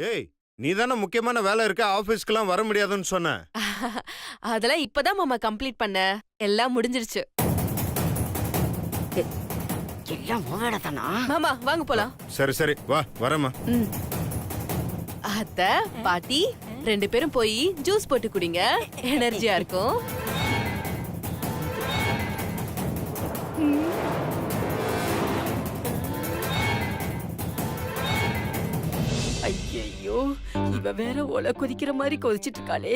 ஏய், நீ தானே முக்கியமான வேலை இருக்க ஆபீஸ்க்குலாம் வர முடியாதுன்னு சொன்ன. அதெல்லாம் இப்பதான் மாமா கம்ப்ளீட் பண்ண. எல்லாம் முடிஞ்சிருச்சு. எல்லாம் உங்கடதானா? மாமா வாங்க போலாம். சரி சரி வா வரேம்மா. அத்தை பாட்டி 2 பேரும் போய் ஜூஸ் போட்டு குடிங்க, எனர்ஜியா இருக்கும். ஐயோ, இவ வேற ஒலை கொதிக்கிற மாதிரி கொதிச்சிட்டு இருக்காளே.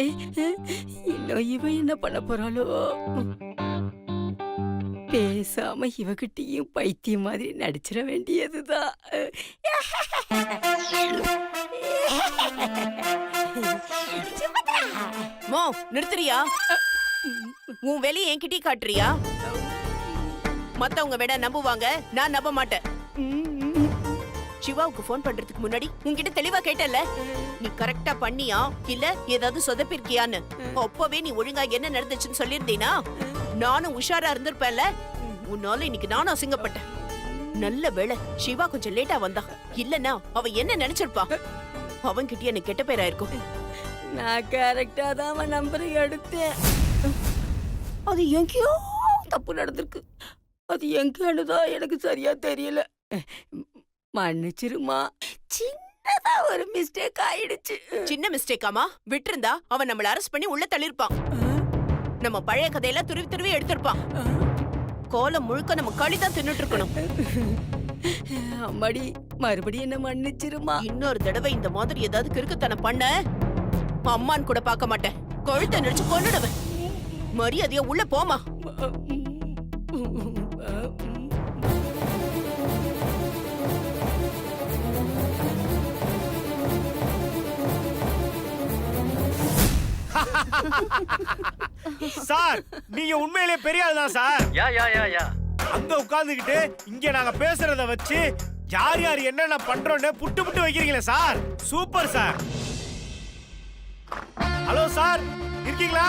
இன்னும் இவ என்ன பண்ண போறாளோ? பேசாம இவகிட்டயும் பைத்தியம் மாதிரி நடிச்சிட வேண்டியதுதான். மோ நிறுத்துறியா? உன் வெளிய என்கிட்டயே காட்டுறியா? மத்தவங்க வேணா நம்புவாங்க, நான் நம்ப மாட்டேன். சிவாவுக்கு போன் பண்றதுக்கு முன்னாடி உன்கிட்ட தெளிவா கேட்டல, நீ கரெக்டா பண்ணியா இல்ல ஏதாவது சொதப்பிருக்கியான்னு. அப்பவே நீ ஒழுங்கா என்ன நடந்துச்சுன்னு சொல்லியிருந்தீனா நானும் உஷாரா இருந்திருப்பேன்ல. உன்னால இன்னைக்கு நானும் அசிங்கப்பட்டேன். நல்ல வேளை சிவா கொஞ்சம் லேட்டா வந்தா, இல்லன்னா அவ என்ன நினைச்சிருப்பா? அவன்கிட்ட எனக்கு கெட்ட பேரா இருக்கும். நான் கரெக்டா தான் அவன் நம்பரை எடுத்தேன். அது எங்கேயோ தப்பு நடந்திருக்கு. அது எங்கேனுதான் எனக்கு சரியா தெரியல. மன்னிச்சிருமா, சின்னதா ஒரு மிஸ்டேக் ஆயிடுச்சு. சின்ன மிஸ்டேக்காமா? விட்டிருந்தா அவன் நம்மள அரெஸ்ட் பண்ணி உள்ள தள்ளிருப்பான். நம்ம பழைய கதையெல்லாம் துருவி துருவி எடுத்திருப்பான். கோலம் முழுக்க நம்ம களிதான் தின்னுட்டு இருக்கணும். அம்மாடி, மறுபடியும் என்ன மன்னிச்சிருமா. இன்னொரு தடவை இந்த மாதிரி ஏதாவது கிறுக்குத்தனம் பண்ண அம்மான்னு கூட பார்க்க மாட்டேன். கழுத்தை நடிச்சு கொன்னுடுவேன். மரியாதையா உள்ள போமா. சார், நீங்க உண்மையிலேயே பெரிய ஆள் தான் சார். யா அங்க உட்கார்ந்துகிட்டு இங்க நாங்க பேசுறத வச்சு யார் யார் என்னென்ன பண்றோம்னு புட்டு புட்டு வைக்கிறீங்களே sir. Super sir. Hello sir, இருக்கீங்களா?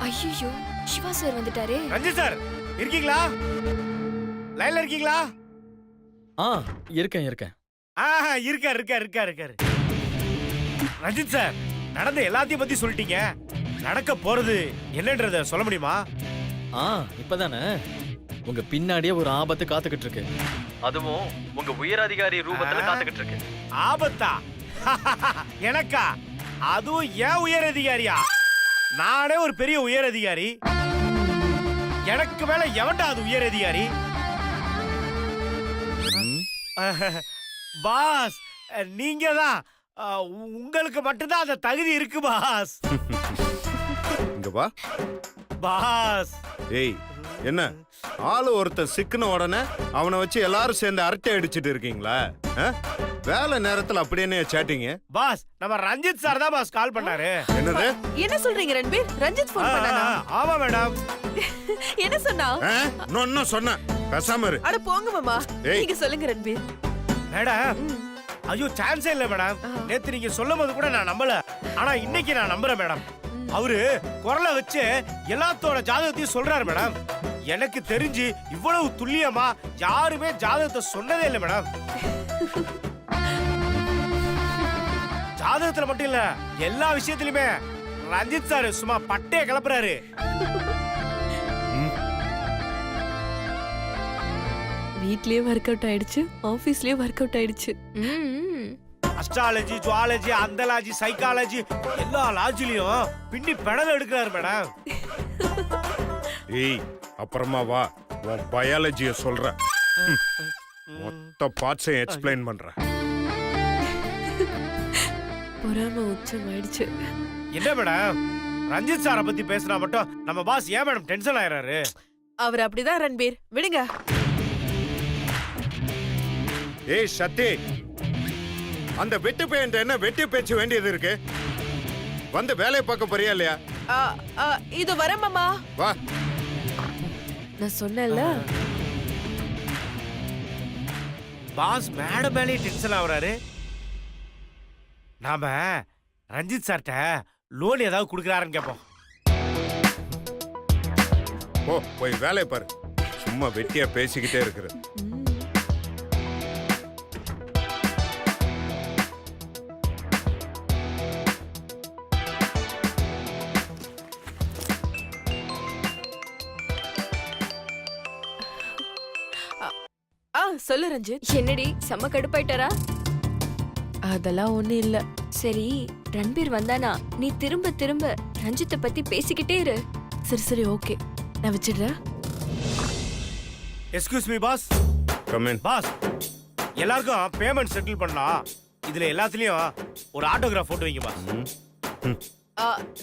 ஐயோ, சிவா சார் வந்துட்டாரே. ரஞ்சித் சார் இருக்கீங்களா? லைன்ல இருக்கீங்களா? இருக்கேன். இருக்காரு. ரஞ்சித் சார், நடந்த எல்லாத்தையும் பத்தி சொல்லிட்டீங்க. நடக்க போறது என்னன்றத சொல்ல முடியுமா? இப்பதானே உங்க பின்னாடியே ஒரு ஆபத்து காத்துக்கிட்டு இருக்கு. அதுவும் உங்க உயரதிகாரி ரூபத்துல காத்துக்கிட்டு இருக்கு. ஆபத்தா? எனக்கா? அதுவும் ஏன் உயர் அதிகாரியா? நானே ஒரு பெரிய உயர் அதிகாரி. எனக்கு மேல எவன்டா அது உயர் அதிகாரி? பாஸ், நீங்க தான். உங்களுக்கு மட்டும்தான் அந்த தகுதி இருக்கு பாஸ். இங்க வா பாஸ். ஏய், என்ன ஆளு ஒருத்தன் சிக்குன உடனே அவனை வச்சு எல்லாரும் சேர்ந்து அரட்டை அடிச்சிட்டு இருக்கீங்களா? வேலை நேரத்துல அப்படியே சேட்டிங்க. பாஸ், நம்ம ரஞ்சித் சார் தான் பாஸ் கால் பண்ணாரு. என்னது? என்ன சொல்றீங்க ரன்பீர்? ரஞ்சித் போன் பண்ணானா? ஆமா மேடம். என்ன சொன்னா? இன்னும் சொன்ன பேசாம இரு. அட போங்க மாமா, நீங்க சொல்லுங்க ரன்பீர். மேடம், ஐயோ சான்ஸே இல்ல மேடம். நேத்து நீங்க சொல்லும் போது கூட நான் நம்பல. ஆனா இன்னைக்கு நான் நம்புறேன் மேடம். அவரு குரலை வச்சு எல்லாத்தோட ஜாதகத்தையும் சொல்றாரு மேடம். எனக்கு தெரிஞ்சு இவ்வளவு துல்லியமா யாருமே ஜாதகத்தை சொன்னதே இல்லை மேடம். ஜாதகத்துல மட்டும் இல்ல, எல்லா விஷயத்திலுமே ரஞ்சித் சார் சும்மா பட்டைய கிளப்புறாரு. வீட்லயே ஒர்க் அவுட் ஆயிடுச்சு, ஆபீஸ்லயே ஒர்க் அவுட் ஆயிடுச்சு. அஸ்ட்ராலஜி, ஜுவாலஜி, அந்தலாஜி, சைக்காலஜி எல்லா லாஜிலையும் பின்னி பெடல் எடுக்கிறாரு மேடம். ஏய், அப்புறமா வா, உன் பயாலஜிய சொல்ற. மொத்த பார்ட்ஸையும் எக்ஸ்பிளைன் பண்ற. பொறாம உச்சமாயிடுச்சு. என்ன மேடம், ரஞ்சித் சாரை பத்தி பேசினா மட்டும் நம்ம பாஸ் ஏன் மேடம் டென்ஷன் ஆயிராரு? அவர் அப்படிதான் ரன்பீர், விடுங்க. ஏய் சத்தி, அந்த வெட்டு பையன் என்ன வெட்டி பேச்சு வேண்டியது இருக்கு? வந்து வேலையை பார்க்க போறியா இல்லையா? இது வர மாமா. வா. நான் சொன்னேன்ல, பாஸ் மேடம் மேலே டென்ஷன் ஆகுறாரு. நாம ரஞ்சித் சார்ட்ட லோன் ஏதாவது கொடுக்குறாருன்னு கேட்போம். போய் வேலையை பாரு. சும்மா வெட்டியா பேசிக்கிட்டே இருக்கிற. சொல்லு ரஞ்சித். என்னடி செம்ம கடுப்பாயிட்டாரா? அதெல்லாம் ஒண்ணு இல்ல. சரி, ரன்பீர் வந்தானா நீ திரும்ப திரும்ப ரஞ்சித்தை பத்தி பேசிக்கிட்டே இரு. சரி சரி ஓகே, நான் வச்சிடுறேன். Excuse me boss. Come in. Boss, எல்லாருக்கும் பேமெண்ட் செட்டில் பண்ணலாம். இதுல எல்லாத்துலயும் ஒரு ஆட்டோகிராஃப் போட்டு வைங்க பாஸ்.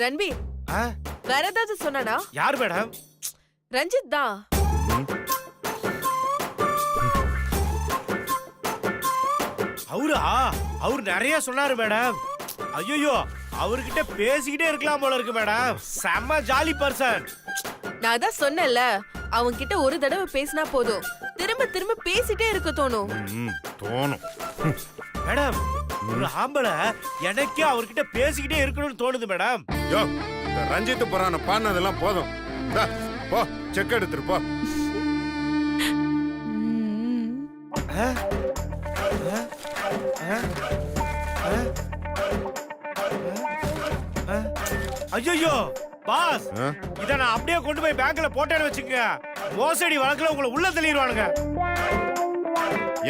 ரன்பீர் ஆ? வேற ஏதாவது சொன்னானா? யார் மேடம்? ரஞ்சித் தான். அவரா? அவர் நிறைய சொன்னாரு மேடம். ஐயோ, அவர்கிட்ட பேசிக்கிட்டே இருக்கலாம் போல இருக்கு மேடம். செம்ம ஜாலி பர்சன். நான் தான் சொன்னேன்ல, அவங்க கிட்ட ஒரு தடவை பேசினா போதும், திரும்ப திரும்ப பேசிட்டே இருக்க தோணும். தோணும். மேடம், ஒரு ஆம்பளை எனக்கே அவர்கிட்ட பேசிக்கிட்டே இருக்கணும்னு தோணுது மேடம். யோ, இந்த ரஞ்சித் புராண பாடினதெல்லாம் போதும். இந்தா, போ செக் எடுத்துட்டு போ. ஐயோ பாஸ், ஆ? இத நான் அப்படியே கொண்டு போய் பேங்க்ல போட்டேன்னு வச்சுங்க, மோசடி வழக்குல உங்களை உள்ள தள்ளிடுவானுங்க.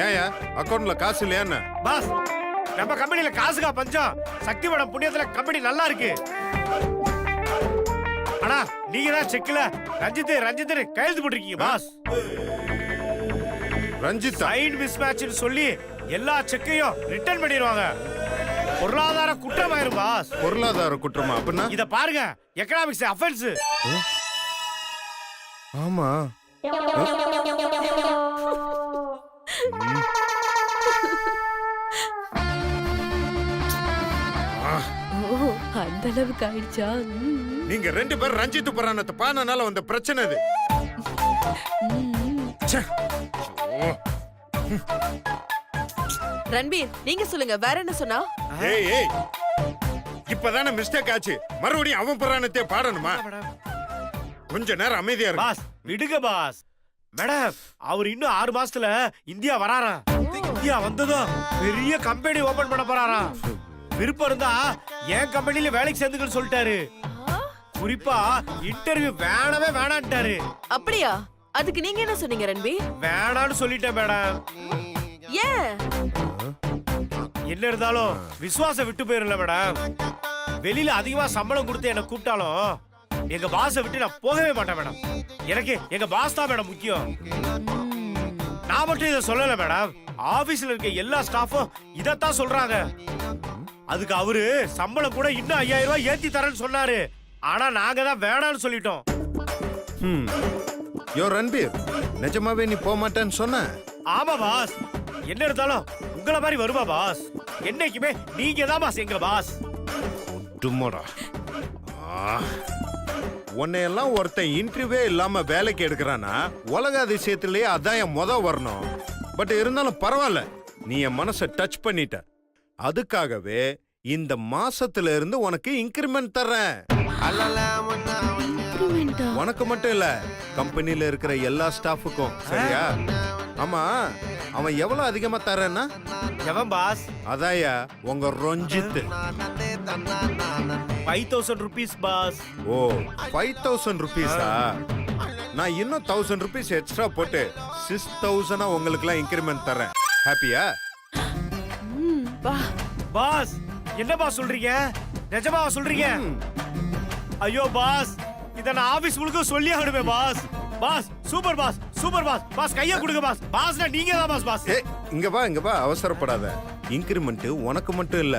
ஏயா அக்கவுண்ட்ல காசு இல்லையா? பாஸ், நம்ம கம்பெனில காசுக்கா பஞ்சம். சக்தி மேடம் புண்ணியத்துல கம்பெனி நல்லா இருக்கு. ஆனா நீங்க தான் செக்ல ரஞ்சித் கையெழுத்து போட்டிருக்கீங்க பாஸ். ரஞ்சித் சைன் மிஸ் மேட்ச்னு சொல்லி எல்லா செக்கையும் ரிட்டர்ன் பண்ணிடுவாங்க. பொருளாதார குற்றமாயிரும் பாஸ். பொருளாதார குற்றமா? அப்படின்னா இத பாருங்க, எக்கனாமிக்ஸ் அஃபென்ஸ். ஆமா. ஓ, அந்த அளவுக்கு ஆயிடுச்சா? நீங்க ரெண்டு பேரும் ரஞ்சித் புராணத்தை பாடினால வந்த பிரச்சனை இது. ச்சே. ஓ. ரன்பீர் நீங்க சொல்லுங்க, வேற என்ன சொன்னா? ஏய் ஏய், இப்பதானே மிஸ்டேக் ஆச்சு, மறுபடியும் அவன் புராணத்தை பாடணுமா? கொஞ்ச நேரம் அமைதியா இருக்கு. பாஸ் விடுங்க பாஸ். மேடம், அவர் இன்னும் 6 மாசத்துல இந்தியா வராராம். இந்தியா வந்ததும் பெரிய கம்பெனி ஓபன் பண்ண போறாராம். விருப்பம் இருந்தா என் கம்பெனில வேலைக்கு சேர்ந்துக்கன்னு சொல்லிட்டாரு. குறிப்பா இன்டர்வியூ வேணவே வேணான்ட்டாரு. அப்படியா? அதுக்கு நீங்க என்ன சொன்னீங்க ரன்பீர்? வேணான்னு சொல்லிட்டேன் மேடம். ஏன்? என்ன இருந்தாலும் விசுவாசம் விட்டு போயிருல மேடம். வெளியில அதிகமா சம்பளம் கொடுத்து என்ன கூப்பிட்டாலும் எங்க பாஸை விட்டு நான் போகவே மாட்டேன் மேடம். எனக்கு எங்க பாஸ் தான் மேடம் முக்கியம். நான் மட்டும் இதை சொல்லல மேடம், ஆபீஸ்ல இருக்க எல்லா ஸ்டாஃபும் இதத்தான் சொல்றாங்க. அதுக்கு அவரு சம்பளம் கூட இன்னும் 5000 ரூபாய் ஏத்தி தரேன்னு சொன்னாரு. ஆனா நாங்க தான் வேணாம்னு சொல்லிட்டோம். யோ ரன்பீர், நிஜமாவே நீ போக மாட்டேன்னு சொன்ன? ஆமா பாஸ். என்ன இருந்தாலும் உங்கள மாதிரி வருமா பாஸ்? என்னைக்குமே நீங்க தான் பாஸ் எங்க பாஸ். டும்மோடா. உன்னையெல்லாம் ஒருத்தன் இன்டர்வியூவே இல்லாம வேலைக்கு எடுக்கிறானா உலக அதிசயத்திலேயே அதான் என் வரணும். பட் இருந்தாலும் பரவாயில்ல, நீ என் மனசை டச் பண்ணிட்ட. அதுக்காகவே இந்த மாசத்துல இருந்து உனக்கு இன்கிரிமெண்ட் தர்றேன். உனக்கு மட்டும் இல்ல, கம்பெனில இருக்கிற எல்லா ஸ்டாஃபுக்கும். சரியா? ஆமா, அவன் எவ்வளவு அதிகமா தரேன்னா? எவன் பாஸ்? அதாயா உங்க ரஞ்சித். 5000 rupees boss. ஓ, 5000 ருபீஸா? நான் இன்னும் 1000 ருபீஸ் எக்ஸ்ட்ரா போட்டு 6000 உங்களுக்குலாம் இன்கிரிமெண்ட் தரேன். ஹாப்பியா? பாஸ், என்ன பாஸ் சொல்றீங்க? நிஜமாவா சொல்றீங்க? ஐயோ பாஸ், இத நான் ஆபீஸ் முழுக்க சொல்லி ஆகணுமே boss. Boss super boss, super boss. Boss கைய கொடுங்க பாஸ். பாஸ்னா நீங்க தான் பாஸ். பாஸ் இங்க வா, அவசரப்படாத. இன்கிரிமெண்ட் உனக்கு மட்டும் இல்ல,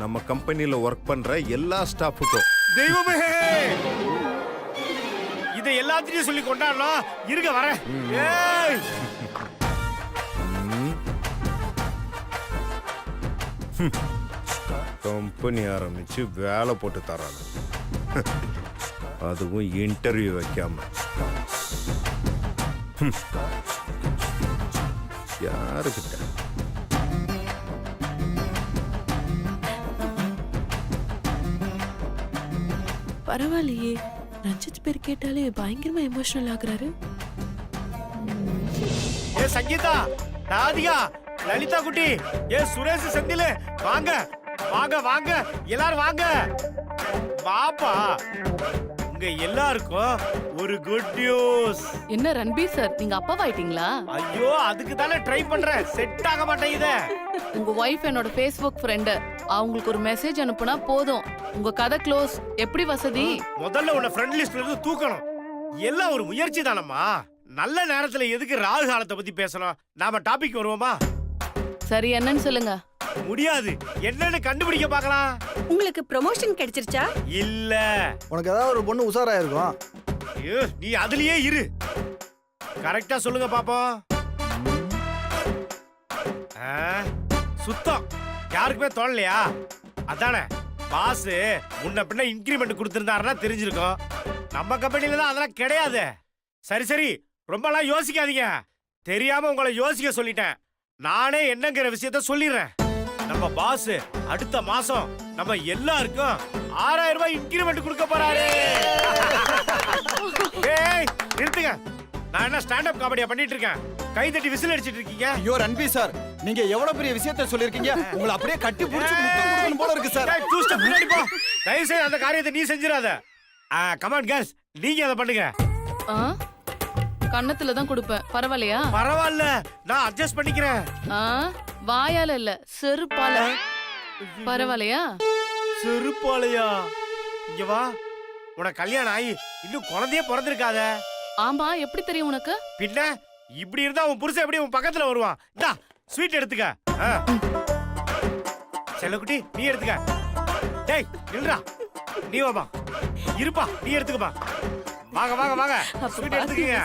நம்ம கம்பெனில ஒர்க் பண்ற எல்லா ஸ்டாஃபுக்கும். தெய்வமே, இத எல்லாத்தையும் சொல்லி கொண்டாடலாம். இருங்க வரேன். ஏய், கம்பெனி ஆரம்பிச்சு வேலை போட்டு தராங்க, அதுவும் இன்டர்வியூ வைக்காம. யாருக்கிட்ட? பரவாயில்லையே, ரஞ்சித் பேர் கேட்டாலே பயங்கரமா எமோஷனல் ஆகுறாரு. ஏ சங்கீதா, ராதிகா, லலிதா குட்டி, ஏ சுரேஷ், செந்தில், வாங்க வாங்க வாங்க, எல்லாரும் வாங்க. வாப்பா, உங்க எல்லாருக்கும் ஒரு குட் நியூஸ். என்ன ரன்பீர் சார் நீங்க அப்பாவாயிட்டீங்களா? ஐயோ அதுக்கு தானே ட்ரை பண்றேன், செட் ஆக மாட்டேங்குதே. உங்க ஒய்ஃப் என்னோட ஃபேஸ்புக் ஃப்ரெண்டு. அவங்களுக்கு ஒரு மெசேஜ் அனுப்புனா போதும், உங்க கதை க்ளோஸ். எப்படி வசதி? முதல்ல உன்னை ஃப்ரெண்ட் லிஸ்ட்ல இருந்து தூக்கணும். எல்லாம் ஒரு முயற்சி தானம்மா. நல்ல நேரத்துல எதுக்கு ராகு காலத்தை பத்தி பேசணும்? நாம டாபிக் வருவோமா? சரி என்னன்னு சொல்லுங்க. முடியாது, என்னன்னு கண்டுபிடிக்க பார்க்கலாம். உங்களுக்கு ப்ரொமோஷன் கிடைச்சிருச்சா? இல்ல. உனக்கு ஏதாவது ஒரு பொண்ணு உசாரா இருக்கும். ஐயோ, நீ அதுலயே இரு. கரெக்டா சொல்லுங்க பாப்போம். சுத்தம் யாருக்குமே தோணலையா? அதானே பாஸ் முன்ன பின்ன இன்கிரிமெண்ட் கொடுத்திருந்தாருன்னா தெரிஞ்சிருக்கும். நம்ம கம்பெனில தான் அதெல்லாம் கிடையாது. சரி சரி, ரொம்பலாம் யோசிக்காதீங்க. தெரியாம உங்களை யோசிக்க சொல்லிட்டேன். நானே என்னங்கிற விஷயத்த சொல்லிடுறேன். நம்ம பாஸ் அடுத்த மாசம் நம்ம எல்லாருக்கும் 6000 ரூபாய் இன்கிரிமெண்ட் கொடுக்க போறாரு. ஏய் நிறுத்துங்க. நான் என்ன ஸ்டாண்ட் அப் காமெடியா பண்ணிட்டு இருக்கேன்? கை தட்டி விசில் அடிச்சிட்டு இருக்கீங்க. ஐயோ ரன்பீர் சார், நீங்க எவ்வளவு பெரிய விஷயத்தை சொல்லிருக்கீங்க. உங்களை அப்படியே கட்டி புடிச்சு முத்தம் கொடுக்கணும் போல இருக்கு சார். ஏய், two step முன்னாடி போ. தயவு செய்து அந்த காரியத்தை நீ செஞ்சிராத. கமான் கேர்ள்ஸ், நீங்க அதை பண்ணுங்க. ஆ? கன்னத்துல தான் கொடுப்பேன், பரவாயில்லையா? பரவாயில்ல, நான் அட்ஜஸ்ட் பண்ணிக்கிறேன். ஆ? வாயால இல்ல, செருப்பால. பரவாயில்லையா? செருப்பாலையா? இங்க வா. உனக்கு கல்யாணம் ஆகி இன்னும் குழந்தையே பிறந்திருக்காத. ஆமா, எப்படி தெரியும் உனக்கு? பின்ன இப்படி இருந்தா உன் புருஷன் எப்படி உன் பக்கத்துல வருவான்? இந்தா ஸ்வீட் எடுத்துக்க. செல்லக்குட்டி நீ எடுத்துக்க. டேய் நில்றா, நீ வாமா. இருப்பா, நீ எடுத்துக்கமா. வாங்க வாங்க வாங்க, ஸ்வீட் எடுத்துக்கீங்க.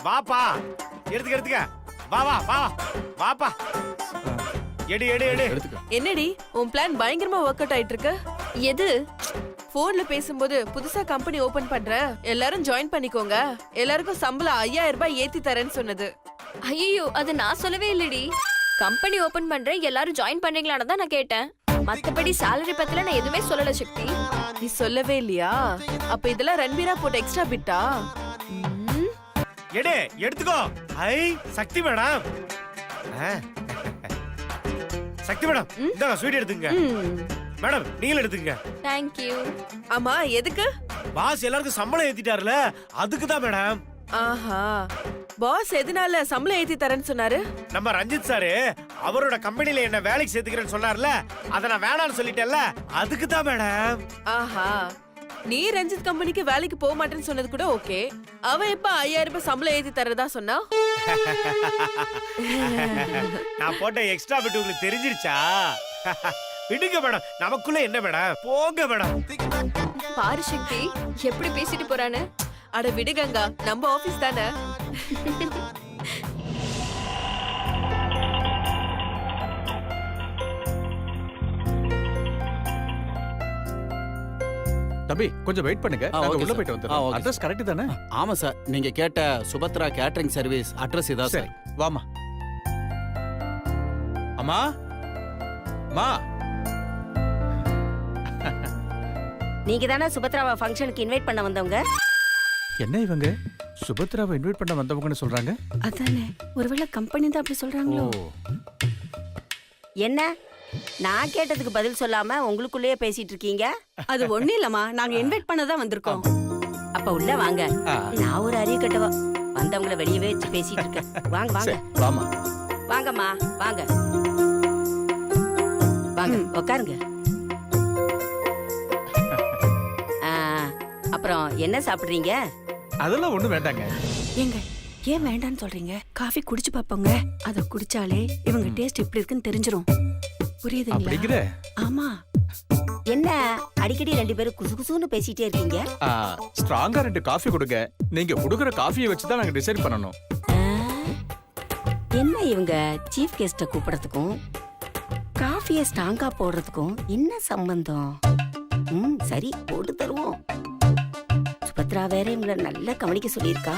வாப்பா, எடுத்துக்க. வா வா வா வாப்பா. எடு எடு எடு. என்னடி உன் பிளான் பயங்கரமா ஒர்க் அவுட் ஆயிட்டு இருக்கு. எது? போன்ல பேசும்போது புதுசா கம்பெனி ஓபன் பண்ற, எல்லாரும் ஜாயின் பண்ணிக்கோங்க, எல்லாருக்கும் சம்பளம் 5000 ரூபாய் ஏத்தி தரேன்னு சொன்னது. ஐயோ, அது நான் சொல்லவே இல்லடி. கம்பெனி ஓபன் பண்றேன், எல்லாரும் ஜாயின் பண்றீங்களான்னு தான் நான் கேட்டேன். மத்தபடி salary பத்தில நான் எதுவுமே சொல்லல சக்தி. நீ சொல்லவே இல்லையா? அப்ப இதெல்லாம் ரன்பீரா போட்ட எக்ஸ்ட்ரா பிட்டா? எடு எடுத்துக்கோ. ஐ சக்தி மேடம். சக்தி மேடம், இந்தாங்க ஸ்வீட் எடுத்துங்க. மேடம் நீங்களும் எடுத்துங்க. Thank you. ஆமா எதுக்கு? பாஸ் எல்லாருக்கும் சம்பளம் ஏத்திட்டாருல, அதுக்கு தான் மேடம். ஆஹா, பாஸ் எதனால சம்பளம் ஏத்தி தரேன்னு சொன்னாரு? நம்ம ரஞ்சித் சாரு அவரோட கம்பெனில என்ன வேலைக்கு சேர்த்துக்கிறேன்னு சொன்னார்ல, அத நான் வேணாம்னு சொல்லிட்டேன்ல, அதுக்கு தான் மேடம். ஆஹா, நீ ரஞ்சித் கம்பெனிக்கு வேலைக்கு போக மாட்டேன்னு சொன்னது கூட ஓகே. அவ எப்ப 5000 ரூபாய் சம்பளம் ஏத்தி தரதா சொன்னா? நான் போட்ட எக்ஸ்ட்ரா பிட் உங்களுக்கு தெரிஞ்சிருச்சா? விடுங்க மேடம், நமக்குள்ள என்ன மேடம், போங்க மேடம். பாரு சக்தி எப்படி பேசிட்டு போறானு. அட விடுகங்கா, நம்ம ஆபீஸ் தானே. தம்பி கொஞ்சம் வெயிட் பண்ணுங்க, நாங்க உள்ள போயிட்டு வந்துறோம். அட்ரஸ் கரெக்ட் தானே? ஆமா சார், நீங்க கேட்ட சுபத்ரா கேட்டரிங் சர்வீஸ் அட்ரஸ் இதான் சார். வாமா. அம்மா மா, நீங்க தானே சுபத்ராவை ஃபங்க்ஷனுக்கு இன்வைட் பண்ண வந்தவங்க? என்ன இவங்க சுபத்ராவை இன்வைட் பண்ண வந்தவங்கன்னு சொல்றாங்க? அதானே, ஒருவேளை கம்பெனி தான் அப்படி சொல்றாங்களோ. என்ன நான் கேட்டதுக்கு பதில் சொல்லாம உங்களுக்குள்ளேயே பேசிட்டு இருக்கீங்க? அது ஒண்ணு இல்லம்மா, நாங்க இன்வைட் பண்ண தான் வந்திருக்கோம். அப்ப உள்ள வாங்க. நான் ஒரு அறிய கட்டவா வந்தவங்கள வெளியவே வச்சு பேசிட்டு இருக்கேன். வாங்க வாங்க. வாமா. வாங்கம்மா வாங்க வாங்க, உட்காருங்க. அப்புறம் என்ன சாப்பிடுறீங்க? அதெல்லாம் ஒண்ணும் வேண்டாங்க. ஏங்க ஏன் வேண்டான்னு சொல்றீங்க? காஃபி குடிச்சு பாப்போங்க. அத குடிச்சாலே இவங்க டேஸ்ட் எப்படி இருக்குன்னு தெரிஞ்சிரும். புரியுதுங்களா? அப்படிங்கிற? ஆமா. என்ன அடிக்கடி ரெண்டு பேரும் குசு குசுன்னு பேசிட்டே இருக்கீங்க? ஸ்ட்ராங்கா 2 காஃபி கொடுங்க. நீங்க குடுக்குற காஃபியை வச்சு தான் நாங்க டிசைட் பண்ணனும். என்ன இவங்க சீஃப் கெஸ்ட கூப்பிடுறதுக்கும் காஃபியை ஸ்ட்ராங்கா போடுறதுக்கும் என்ன சம்பந்தம்? சரி போட்டு தருவோம். சுபத்ரா வேற இவங்கள நல்லா கவனிக்க சொல்லியிருக்கா.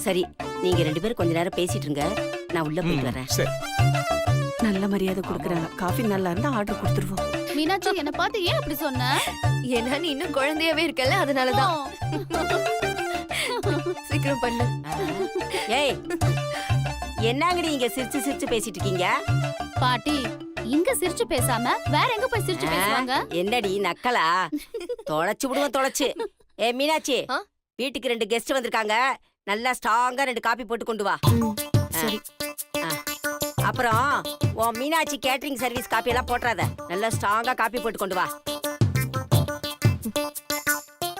சரி, நீங்க 2 பேரும் கொஞ்ச நேரம் பேசிட்டு இருங்க, நான் உள்ள போயிட்டு வரேன். சரி. நல்ல மரியாதை கொடுக்குறாங்க. காஃபி நல்லா இருந்தா ஆர்டர் கொடுத்துருவோம். மீனாட்சி என்ன பார்த்து ஏன் அப்படி சொன்ன? ஏன்னா நீ இன்னும் குழந்தையாவே இருக்கல, அதனாலதான். சீக்கிரம் பண்ணு. ஏய், என்னங்கடி இங்க சிரிச்சு சிரிச்சு பேசிட்டு இருக்கீங்க? பாட்டி, இங்க சிரிச்சு பேசாம வேற எங்க போய் சிரிச்சு பேசுவாங்க? என்னடி நக்கலா? தொலைச்சு விடுவோம் தொலைச்சு. ஏ மீனாட்சி, ஆ? வீட்டுக்கு 2 கெஸ்ட் வந்திருக்காங்க. நல்லா ஸ்ட்ராங்கா 2 காபி போட்டு கொண்டு வா. சரி. அப்புறம் உன் மீனாட்சி கேட்டரிங் சர்வீஸ் காப்பி எல்லாம் போட்டுறாத. நல்லா ஸ்ட்ராங்கா காப்பி போட்டு கொண்டு வா.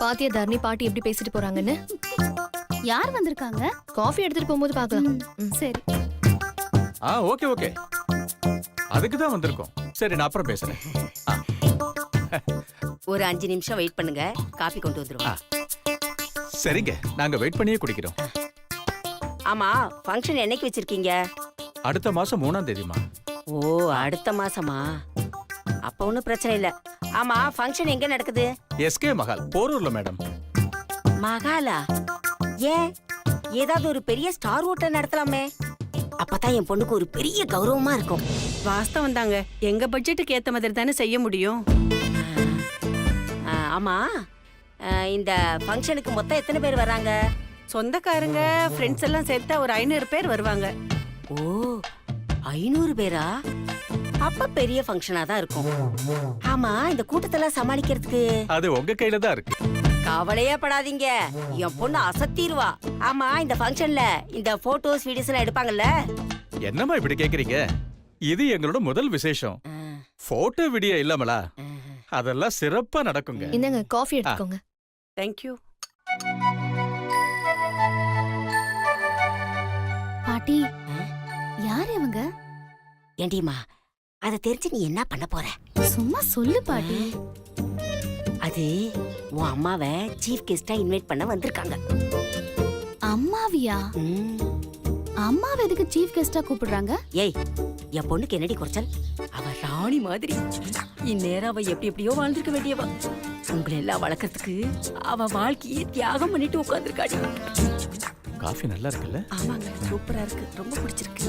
பாத்தியா தர்ணி பாட்டி எப்படி பேசிட்டு போறாங்கன்னு? யார் வந்திருக்காங்க? காஃபி எடுத்துட்டு போகும்போது பார்க்கலாம். சரி. ஓகே ஓகே, அதுக்கு தான் வந்திருக்கோம். சரி, நான் அப்புறம் பேசுறேன். ஒரு 5 நிமிஷம் வெயிட் பண்ணுங்க, காபி கொண்டு வந்துருவோம். சரிங்க, நாங்க வெயிட் பண்ணியே குடிக்கிறோம். ஆமா, ஃபங்க்ஷன் என்னைக்கு வச்சிருக்கீங்க? அடுத்த மாசம் 3ஆம் தேதிமா. ஓ, அடுத்த மாசமா? அப்ப ஒண்ணும் பிரச்சனை இல்ல. ஆமா, ஃபங்க்ஷன் எங்க நடக்குது? எஸ்கே மஹால், போரூர்ல மேடம். மகாலா? ஏன், ஏதாவது ஒரு பெரிய ஸ்டார் ஹோட்டல் நடத்தலாமே. அப்பதான் என் பொண்ணுக்கு ஒரு பெரிய கௌரவமா இருக்கும். வாஸ்தவம் தாங்க, எங்க பட்ஜெட்டுக்கு ஏத்த மாதிரி தானே செய்ய முடியும். ஆமா, இந்த ஃபங்க்ஷனுக்கு மொத்தம் எத்தனை பேர் வராங்க? சொந்தக்காரங்க ஃப்ரெண்ட்ஸ் எல்லாம் சேர்த்தா ஒரு 500 பேர் வருவாங்க. ஓ, 500 பேரா? அப்ப பெரிய ஃபங்க்ஷனா தான் இருக்கும். ஆமா, இந்த கூட்டத்தெல்லாம் சமாளிக்கிறதுக்கு அது உங்க கையில தான் இருக்கு. கவலையே படாதீங்க, என் பொண்ணு அசத்திடுவா. ஆமா, இந்த ஃபங்க்ஷன்ல இந்த போட்டோஸ் வீடியோஸ் எல்லாம் எடுப்பாங்கல்ல? என்னம்மா இப்படி கேக்குறீங்க? இது எங்களோட முதல் விசேஷம். போட்டோ வீடியோ இல்லாமலா? அதெல்லாம் சிறப்பா நடக்குங்க. இந்தங்க காஃபி எடுத்துக்கோங்க. தேங்க்யூ. பாட்டி, யார் இவங்க? ஏண்டிமா, அதை தெரிஞ்சு நீ என்ன பண்ண போற? சும்மா சொல்லு பாட்டி. அது உன் அம்மாவை சீஃப் கெஸ்டா இன்வைட் பண்ண வந்திருக்காங்க. அம்மாவியா? அம்மாவை எதுக்கு சீஃப் கெஸ்டா கூப்பிடுறாங்க? ஏய், என் பொண்ணுக்கு என்னடி குறைச்சல்? அவ ராணி மாதிரி. இந்நேரம் அவ எப்படி எப்படியோ வாழ்ந்திருக்க வேண்டியவா. உங்களை எல்லாம் வளர்க்கறதுக்கு அவ வாழ்க்கையே தியாகம் பண்ணிட்டு உட்கார்ந்துருக்காடி. காஃபி நல்லா இருக்குல்ல? ஆமாங்க, சூப்பரா இருக்கு, ரொம்ப பிடிச்சிருக்கு.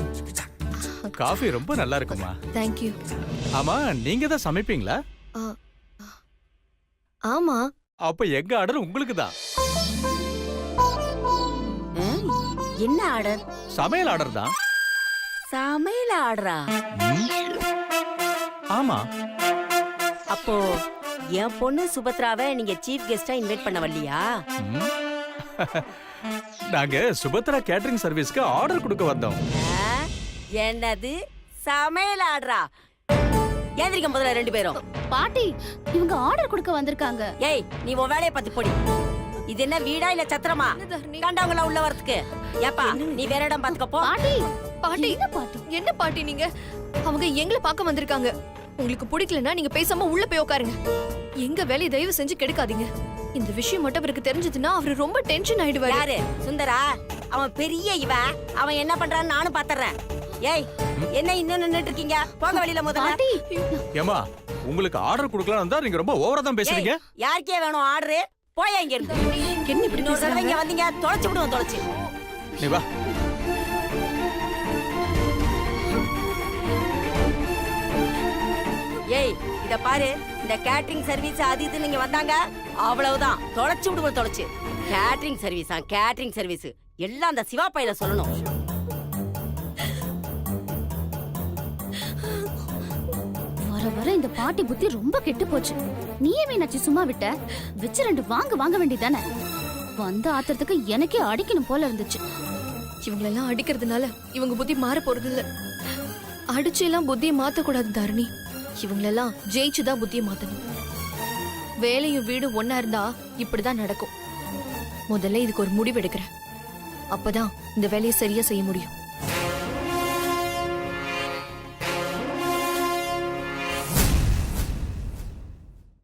காஃபி ரொம்ப நல்லா இருக்குமா? Thank you. ஆமா, நீங்க தான் சமைப்பீங்களா? ஆமா. அப்ப எங்க ஆர்டர் உங்களுக்கு தான். என்ன ஆர்டர்? சமையல் ஆர்டர் தான். சமையல் ஆர்டரா? ஆமா. அப்போ என் பொண்ணு சுபத்ராவை நீங்க சீஃப் கெஸ்டா இன்வைட் பண்ண வரலையா? நாங்க சுபத்ரா கேட்டரிங் சர்வீஸ்க்கு ஆர்டர் கொடுக்க வந்தோம். என்னது சமையல் ஆர்டரா? ஏந்திரிக்க முதல்ல 2 பேரும். பாட்டி, இவங்க ஆர்டர் கொடுக்க வந்திருக்காங்க. ஏய், நீ உன் வேலையை பத்தி போடி. இது என்ன வீடா இல்ல சத்திரமா? கண்டவங்கள உள்ள வரதுக்கு? ஏப்பா, நீ வேற இடம் பாத்துக்க போ. பாட்டி, பாட்டி, என்ன பாட்டி? என்ன பாட்டி நீங்க? அவங்க எங்களை பார்க்க வந்திருக்காங்க. உங்களுக்கு பிடிக்கலன்னா நீங்க பேசாம உள்ள போய் உட்காருங்க. எங்க வேலையை தயவு செஞ்சு கெடுக்காதீங்க. இந்த விஷயம் மட்டும் அவருக்கு தெரிஞ்சதுன்னா அவரு ரொம்ப டென்ஷன் ஆயிடுவாரு. யாரு? சுந்தரா? அவன் பெரிய இவன். அவன் என்ன பண்றான்னு நானும் பாத்துறேன். ஏய், என்ன இன்னும் நின்னுட்டு இருக்கீங்க? போங்க வெளியில முதல்ல. பாட்டி, ஏமா, உங்களுக்கு ஆர்டர் கொடுக்கலாம் இருந்தா நீங்க ரொம்ப ஓவரா தான் பேசுறீங்க. யாருக்கே வேணும் ஆர்டர்? போயா இங்க இருந்து. என்ன இப்படி இன்னொரு தடவை இங்க வந்தீங்க? தொலைச்சு விடுவோம், தொலைச்சு. நீ வா. ஏய், இத பாரு, இந்த கேட்டரிங் சர்வீஸ் அது இது நீங்க வந்தாங்க அவ்வளவுதான், தொலைச்சு விடுவோம், தொலைச்சு. கேட்டரிங் சர்வீஸா? கேட்டரிங் சர்வீஸ் எல்லாம் அந்த சிவா பையில சொல்லணும். வர வர இந்த பாட்டி புத்தி ரொம்ப கெட்டு போச்சு. நீயே மீனாட்சி சும்மா விட்ட? வச்சு 2 வாங்க வேண்டியதானே? வந்த ஆத்திரத்துக்கு எனக்கே அடிக்கணும் போல இருந்துச்சு. இவங்களெல்லாம் அடிக்கிறதுனால இவங்க புத்தி மாற போறது இல்ல. அடிச்சு எல்லாம் புத்தியை மாத்த கூடாது தாரணி. இவங்களெல்லாம் ஜெயிச்சுதான் புத்தியை மாத்தணும். வேலையும் வீடும் ஒன்னா இருந்தா இப்படிதான் நடக்கும். முதல்ல இதுக்கு ஒரு முடிவு எடுக்கிறேன். அப்பதான் இந்த வேலையை சரியா செய்ய முடியும்.